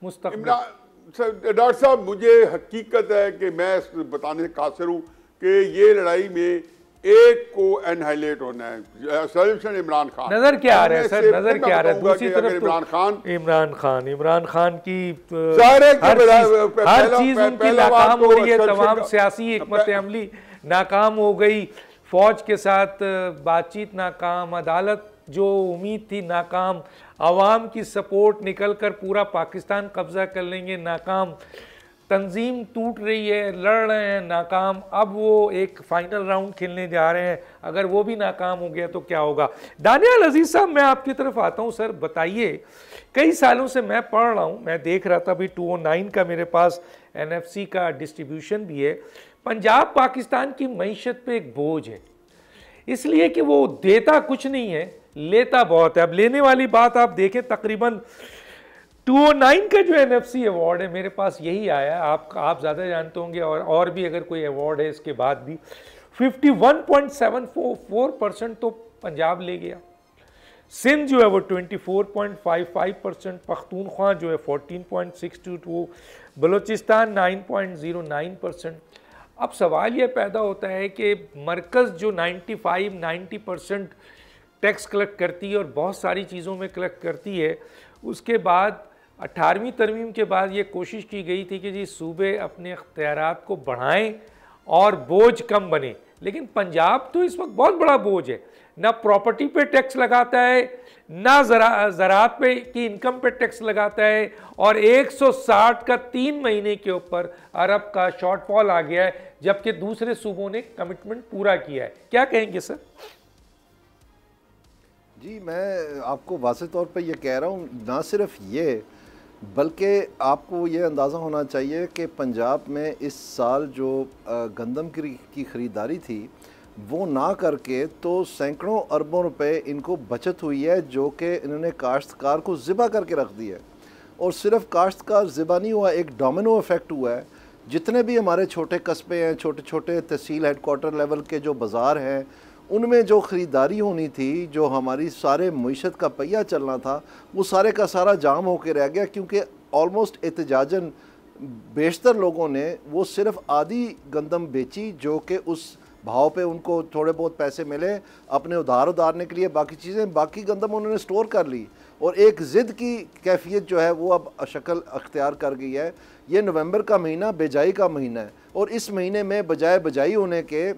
Speaker 2: मुस्तकबिल।
Speaker 3: डॉक्टर साहब मुझे हकीकत है कि मैं बताने से कासिर हूँ कि ये लड़ाई में एक को एनहाइलेट होना है, सॉल्यूशन इमरान खान।
Speaker 2: नजर क्या आ रहा है सर? नजर क्या आ रहा है? दूसरी तरफ
Speaker 3: इमरान
Speaker 2: खान की हर चीज उनकी नाकाम हो रही है, तमाम सियासी हिकमत अमली नाकाम हो गई, फौज के साथ बातचीत नाकाम, अदालत जो उम्मीद थी नाकाम, आवाम की सपोर्ट निकल कर पूरा पाकिस्तान कब्जा कर लेंगे नाकाम, तंजीम टूट रही है, लड़ रहे हैं नाकाम, अब वो एक फाइनल राउंड खेलने जा रहे हैं, अगर वो भी नाकाम हो गया तो क्या होगा? दानियाल अजीज साहब मैं आपकी तरफ आता हूँ। सर बताइए, कई सालों से मैं पढ़ रहा हूँ, मैं देख रहा था अभी 209 का मेरे पास NFC का डिस्ट्रीब्यूशन भी है, पंजाब पाकिस्तान की मईशत पे एक बोझ है, इसलिए कि वो देता कुछ नहीं है, लेता बहुत है। अब लेने वाली बात आप देखें, तकरीबन 209 का जो NFC अवार्ड है मेरे पास यही आया है, आप ज़्यादा जानते होंगे, और भी अगर कोई अवार्ड है इसके बाद भी 51.74% तो पंजाब ले गया, सिंध जो है वो 24.55%, पख्तूनख्वा जो है 14.62%, बलूचिस्तान 9.09%। अब सवाल ये पैदा होता है कि मरकज़ जो 95-90% टैक्स कलेक्ट करती है और बहुत सारी चीज़ों में कलेक्ट करती है, उसके बाद 18वीं तरमीम के बाद ये कोशिश की गई थी कि जी सूबे अपने अख्तियारात को बढ़ाएं और बोझ कम बने, लेकिन पंजाब तो इस वक्त बहुत बड़ा बोझ है, ना प्रॉपर्टी पे टैक्स लगाता है, ना ज़राअत पे की इनकम पे टैक्स लगाता है, और 160 का 3 महीने के ऊपर अरब का शॉर्टफॉल आ गया है, जबकि दूसरे सूबों ने कमिटमेंट पूरा किया है। क्या कहेंगे सर?
Speaker 4: जी, मैं आपको वाज़ेह तौर पे ये कह रहा हूँ, ना सिर्फ ये बल्कि आपको ये अंदाज़ा होना चाहिए कि पंजाब में इस साल जो गंदम की ख़रीदारी थी वो ना करके तो सैकड़ों अरबों रुपए इनको बचत हुई है, जो कि इन्होंने काश्तकार को ज़िबा करके रख दी है। और सिर्फ काश्तकार ज़िबा नहीं हुआ, एक डोमिनो इफ़ेक्ट हुआ है। जितने भी हमारे छोटे कस्बे हैं, छोटे छोटे तहसील हेडक्वार्टर लेवल के जो बाज़ार हैं, उनमें जो ख़रीदारी होनी थी, जो हमारी सारे मईशत का पहिया चलना था, वो सारे का सारा जाम होकर रह गया, क्योंकि ऑलमोस्ट एहतजाजन बेशतर लोगों ने वो सिर्फ आधी गंदम बेची, जो कि उस भाव पे उनको थोड़े बहुत पैसे मिले अपने उधार उधारने के लिए, बाकी चीज़ें, बाकी गंदम उन्होंने स्टोर कर ली। और एक ज़िद की कैफियत जो है वो अब शक्ल अख्तियार कर गई है। ये नवंबर का महीना बेजाई का महीना है, और इस महीने में बजाय बजाई होने के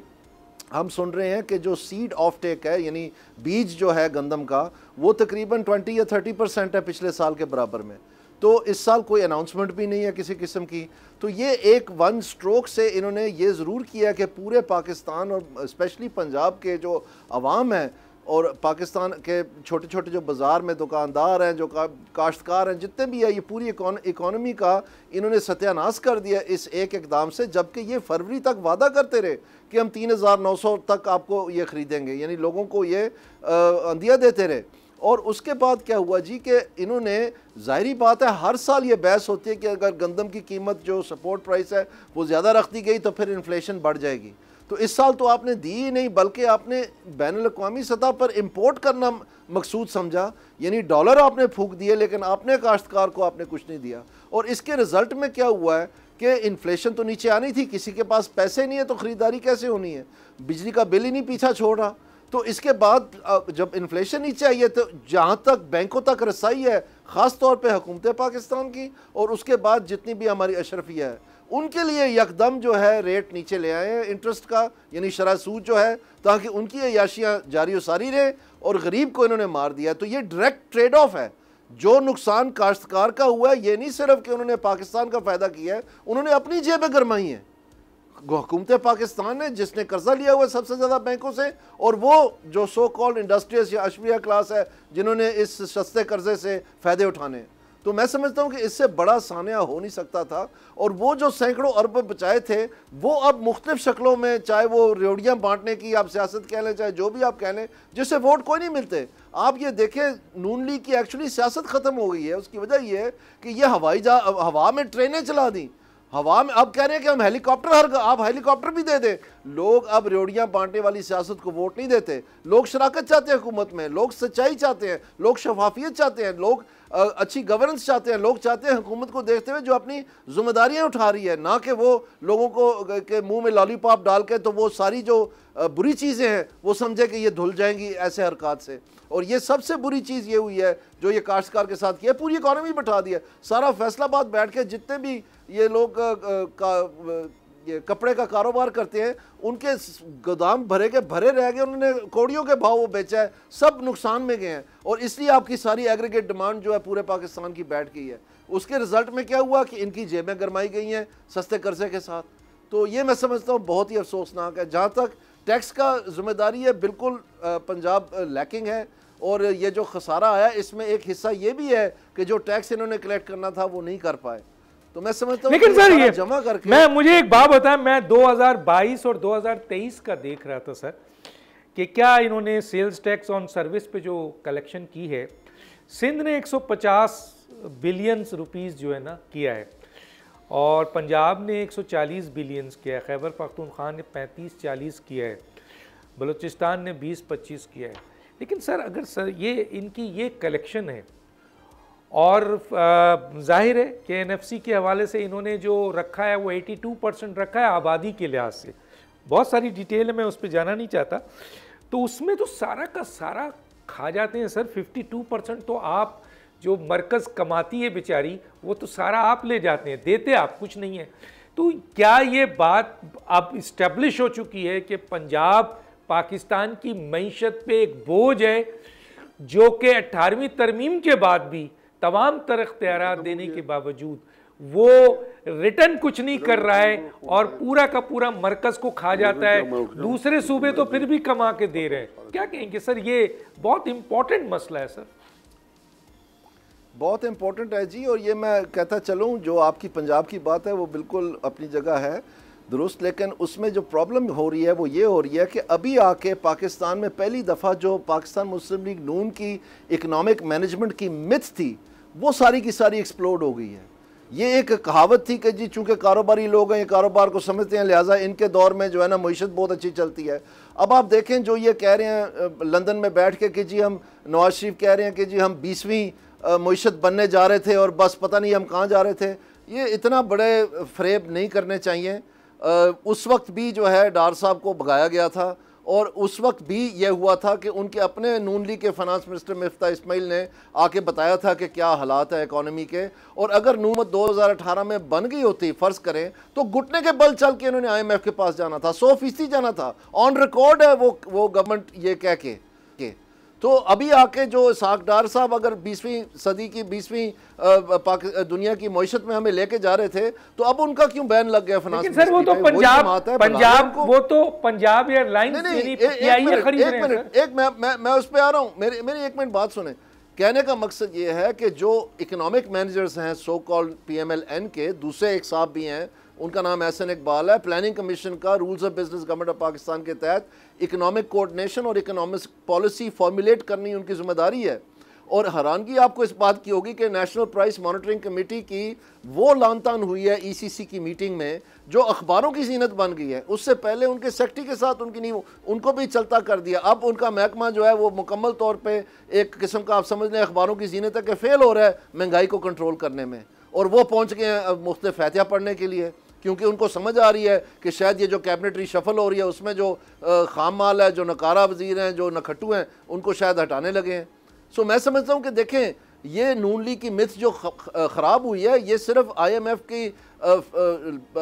Speaker 4: हम सुन रहे हैं कि जो सीड ऑफ टेक है, यानी बीज जो है गंदम का, वो तकरीबन 20 या 30% है पिछले साल के बराबर में। तो इस साल कोई अनाउंसमेंट भी नहीं है किसी किस्म की। तो ये एक वन स्ट्रोक से इन्होंने ये ज़रूर किया कि पूरे पाकिस्तान और स्पेशली पंजाब के जो अवाम है और पाकिस्तान के छोटे छोटे जो बाज़ार में दुकानदार हैं, जो काश्तकार हैं, जितने भी है, ये पूरी इकॉनमी का इन्होंने सत्यानाश कर दिया इस एक इकदाम से। जबकि ये फरवरी तक वादा करते रहे कि हम 3900 तक आपको ये ख़रीदेंगे, यानी लोगों को ये अंदिया देते रहे। और उसके बाद क्या हुआ जी कि इन्होंने, ज़ाहिरी बात है हर साल ये बहस होती है कि अगर गंदम की कीमत जो सपोर्ट प्राइस है वो ज़्यादा रख दी गई तो फिर इन्फ्लेशन बढ़ जाएगी। तो इस साल तो आपने दी ही नहीं, बल्कि आपने बैनुल-अक़वामी सतह पर इंपोर्ट करना मकसूद समझा, यानी डॉलर आपने फूंक दिए, लेकिन आपने काश्तकार को आपने कुछ नहीं दिया। और इसके रिज़ल्ट में क्या हुआ है कि इन्फ्लेशन तो नीचे आनी थी, किसी के पास पैसे नहीं है तो ख़रीदारी कैसे होनी है, बिजली का बिल ही नहीं पीछा छोड़ रहा। तो इसके बाद जब इन्फ्लेशन नीचे आई है, तो जहाँ तक बैंकों तक रसाई है, ख़ास तौर पे हुकूमत पाकिस्तान की, और उसके बाद जितनी भी हमारी अशरफिया है, उनके लिए यकदम जो है रेट नीचे ले आए हैं इंटरेस्ट का, यानी शरह सूद जो है, ताकि उनकी अयाशियाँ जारी सारी रहे, और गरीब को इन्होंने मार दिया। तो ये डायरेक्ट ट्रेड ऑफ है। जो नुकसान काश्तकार का हुआ है, ये नहीं सिर्फ कि उन्होंने पाकिस्तान का फ़ायदा किया है, उन्होंने अपनी जेबें गरमाई हैं। हुकूमत पाकिस्तान ने, जिसने कर्जा लिया हुआ है सबसे ज़्यादा बैंकों से, और वो जो सो कॉल्ड इंडस्ट्रियस या अशरिया क्लास है, जिन्होंने इस सस्ते कर्जे से फ़ायदे उठाने। तो मैं समझता हूँ कि इससे बड़ा सानिया हो नहीं सकता था। और वो जो सैकड़ों अरब बचाए थे, वो अब मुख्तलिफ शक्लों में, चाहे वो रेवड़ियाँ बांटने की आप सियासत कह लें, चाहे जो भी आप कह लें, जिससे वोट कोई नहीं मिलते। आप ये देखें, नून लीग की एक्चुअली सियासत ख़त्म हो गई है। उसकी वजह ये है कि ये हवा में ट्रेनें चला दी, हवा में। अब कह रहे हैं कि हम हेलीकॉप्टर, आप हेलीकॉप्टर भी दे दें। लोग अब रेवड़ियाँ बांटने वाली सियासत को वोट नहीं देते। लोग शराकत चाहते हैं हुकूमत में, लोग सच्चाई चाहते हैं, लोग शफाफियत चाहते हैं, लोग अच्छी गवर्नेंस चाहते हैं, लोग चाहते हैं हुकूमत को देखते हुए जो अपनी जिम्मेदारियां उठा रही है, ना कि वो लोगों को के मुंह में लॉलीपॉप डाल के तो वो सारी जो बुरी चीज़ें हैं वो समझे कि ये धुल जाएंगी ऐसे हरकत से। और ये सबसे बुरी चीज़ ये हुई है जो ये काश्तकार के साथ किया, पूरी इकॉनमी बैठा दिया। सारा फैसलाबाद बैठ के जितने भी ये लोग ये कपड़े का कारोबार करते हैं, उनके गोदाम भरे के भरे रह गए, उन्होंने कौड़ियों के भाव वो बेचा है, सब नुकसान में गए हैं। और इसलिए आपकी सारी एग्रीगेट डिमांड जो है पूरे पाकिस्तान की बैठ गई है। उसके रिजल्ट में क्या हुआ कि इनकी जेबें गरमाई गई हैं सस्ते कर्जे के साथ। तो ये मैं समझता हूँ बहुत ही अफसोसनाक है। जहाँ तक टैक्स का जिम्मेदारी है, बिल्कुल पंजाब लैकिंग है। और ये जो खसारा आया, इसमें एक हिस्सा ये भी है कि जो टैक्स इन्होंने कलेक्ट करना था वो नहीं कर पाए। तो मैं समझता हूं,
Speaker 2: लेकिन सर ये
Speaker 4: जमा करके,
Speaker 2: मुझे एक बात बताएं, मैं 2022 और 2023 का देख रहा था सर कि क्या इन्होंने सेल्स टैक्स ऑन सर्विस पे जो कलेक्शन की है, सिंध ने 150 बिलियन रुपीस जो है ना किया है, और पंजाब ने 140 बिलियन किया है, खैबर पख्तूनख्वा ने 35-40 किया है, बलूचिस्तान ने 20-25 किया है। लेकिन सर अगर सर ये इनकी ये कलेक्शन है, और जाहिर है कि एनएफसी के हवाले से इन्होंने जो रखा है वो 82% रखा है आबादी के लिहाज से। बहुत सारी डिटेल है, मैं उस पर जाना नहीं चाहता। तो उसमें तो सारा का सारा खा जाते हैं सर। 52% तो आप, जो मरकज़ कमाती है बेचारी, वो तो सारा आप ले जाते हैं, देते आप कुछ नहीं है। तो क्या ये बात अब इस्टेब्लिश हो चुकी है कि पंजाब पाकिस्तान की मईशत पे एक बोझ है, जो कि 18वीं तरमीम के बाद भी तमाम तर इख्तियारात देने के बावजूद वो रिटर्न कुछ नहीं कर रहा है और पूरा का पूरा मरकज को खा जाता है, दूसरे सूबे तो फिर भी कमा के दे रहे हैं? क्या कहेंगे सर, ये बहुत इंपॉर्टेंट मसला है सर।
Speaker 4: बहुत इंपॉर्टेंट है जी, और ये मैं कहता चलूँ, जो आपकी पंजाब की बात है वो बिल्कुल अपनी जगह है दुरुस्त, लेकिन उसमें जो प्रॉब्लम हो रही है वो ये हो रही है कि अभी आके पाकिस्तान में पहली दफ़ा जो पाकिस्तान मुस्लिम लीग नून की इकनॉमिक मैनेजमेंट की मिथ थी वो सारी की सारी एक्सप्लोड हो गई है। ये एक कहावत थी कि जी चूँकि कारोबारी लोग हैं, ये कारोबार को समझते हैं, लिहाजा इनके दौर में जो है ना मईशत बहुत अच्छी चलती है। अब आप देखें जो ये कह रहे हैं लंदन में बैठ के कि जी हम, नवाज शरीफ कह रहे हैं कि जी हम 20वीं मईशत बनने जा रहे थे और बस पता नहीं हम कहाँ जा रहे थे। ये इतना बड़े फ्रेब नहीं करने चाहिए। उस वक्त भी जो है डार साहब को भगाया गया था और उस वक्त भी ये हुआ था कि उनके अपने नून लीग के फाइनेंस मिनिस्टर मिफ्ता इस्माइल ने आके बताया था कि क्या हालात है इकॉनमी के, और अगर नूमत 2018 में बन गई होती फ़र्ज़ करें तो घुटने के बल चल के इन्होंने IMF के पास जाना था, 100% जाना था, ऑन रिकॉर्ड है वो गवर्नमेंट ये कह के। तो अभी आके जो इसहाक डार साहब अगर 20वीं सदी की 20वीं दुनिया की मईशत में हमें लेके जा रहे थे, तो अब उनका क्यों बैन लग गया फाइनेंस?
Speaker 2: लेकिन सर वो तो पंजाब एयरलाइंस
Speaker 4: मैं उस पर आ रहा हूँ, मेरी एक मिनट बात सुने। कहने का मकसद ये है कि जो इकोनॉमिक मैनेजर्स हैं सो कॉल्ड PMLN के, दूसरे एक साहब भी हैं, उनका नाम एहसन इकबाल है, प्लानिंग कमीशन का rules of business government of Pakistan के तहत इकोनॉमिक कोऑर्डिनेशन और इकोनॉमिक पॉलिसी फॉर्मुलेट करनी उनकी जिम्मेदारी है। और हैरानगी आपको इस बात की होगी कि नेशनल प्राइस मॉनिटरिंग कमेटी की वो लानतान हुई है ECC की मीटिंग में, जो अखबारों की जीनत बन गई है। उससे पहले उनके सेक्रेटरी के साथ उनकी नहीं, उनको भी चलता कर दिया। अब उनका महकमा जो है वो मुकम्मल तौर पे एक किस्म का आप समझ लें अखबारों की जीनत है कि फेल हो रहा है महंगाई को कंट्रोल करने में, और वो पहुँच गए हैं मुख्तलिफ फैतिया पढ़ने के लिए, क्योंकि उनको समझ आ रही है कि शायद ये जो कैबिनेट रिशफल हो रही है उसमें जो खाम माल है, जो नकारा वजीर हैं, जो नखट्टू हैं, उनको शायद हटाने लगे हैं। सो मैं समझता हूँ कि देखें ये नून लीग की मिथ जो ख़राब हुई है, ये सिर्फ IMF की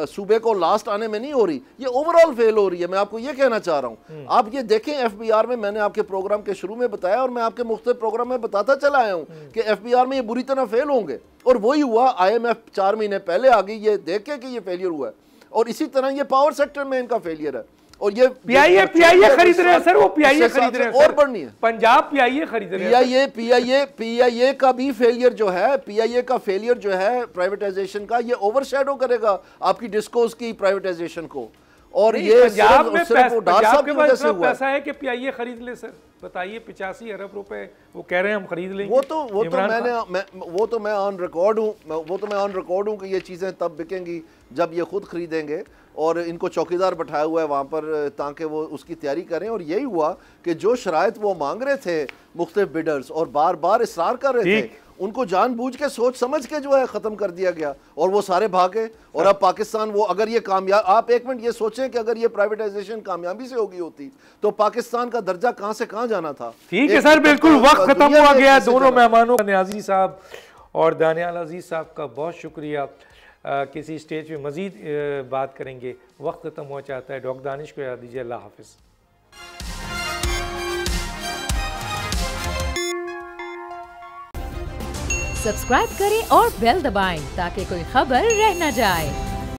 Speaker 4: सूबे को लास्ट आने में नहीं हो रही, ये ओवरऑल फेल हो रही है। मैं आपको ये कहना चाह रहा हूँ, आप ये देखें FBR में, मैंने आपके प्रोग्राम के शुरू में बताया और मैं आपके मुख्तलिफ प्रोग्राम में बताता चला आया हूँ कि FBR में ये बुरी तरह फेल होंगे, और वही हुआ। IMF 4 महीने पहले आ गई ये देख के कि ये फेलियर हुआ है, और इसी तरह ये पावर सेक्टर में इनका फेलियर है। और ये
Speaker 2: PIA खरीद रहे हैं सर, वो PIA खरीद रहे हैं
Speaker 4: और बढ़नी है,
Speaker 2: पंजाब PIA खरीद रहे हैं।
Speaker 4: PIA का भी फेलियर जो है, PIA का फेलियर जो है प्राइवेटाइजेशन का, ये ओवरशैडो करेगा आपकी डिस्कोस की प्राइवेटाइजेशन को। और ये
Speaker 2: पंजाब में पैसा है कि PIA खरीद ले सर, बताइए 85 अरब रुपए वो कह रहे हैं हम खरीद लेंगे।
Speaker 4: वो तो मैं ऑन रिकॉर्ड हूँ कि ये चीज़ें तब बिकेंगी जब ये खुद खरीदेंगे, और इनको चौकीदार बैठाया हुआ है वहाँ पर ताकि वो उसकी तैयारी करें। और यही हुआ कि जो शराइत वो मांग रहे थे मुख्तलिफ बिडर्स और बार बार इसरार कर रहे थे, उनको जानबूझ के सोच समझ के जो है ख़त्म कर दिया गया, और वो सारे भागे। और अब पाकिस्तान वो अगर ये कामयाब, आप एक मिनट ये सोचें कि अगर ये प्राइवेटाइजेशन कामयाबी से होगी होती तो पाकिस्तान का दर्जा कहाँ से कहाँ जाना था।
Speaker 2: ठीक है सर, बिल्कुल वक्त खत्म हुआ गया। दोनों मेहमानों नियाज़ी साहब और दानियाल अजीज़ साहब का बहुत शुक्रिया। किसी स्टेज पे मज़ीद बात करेंगे, वक्त खत्म हो चाहता है। डॉक्टर दानिश को याद दीजिए, अल्लाह हाफिज़।
Speaker 1: सब्सक्राइब करें और बेल दबाएं ताकि कोई खबर रह न जाए।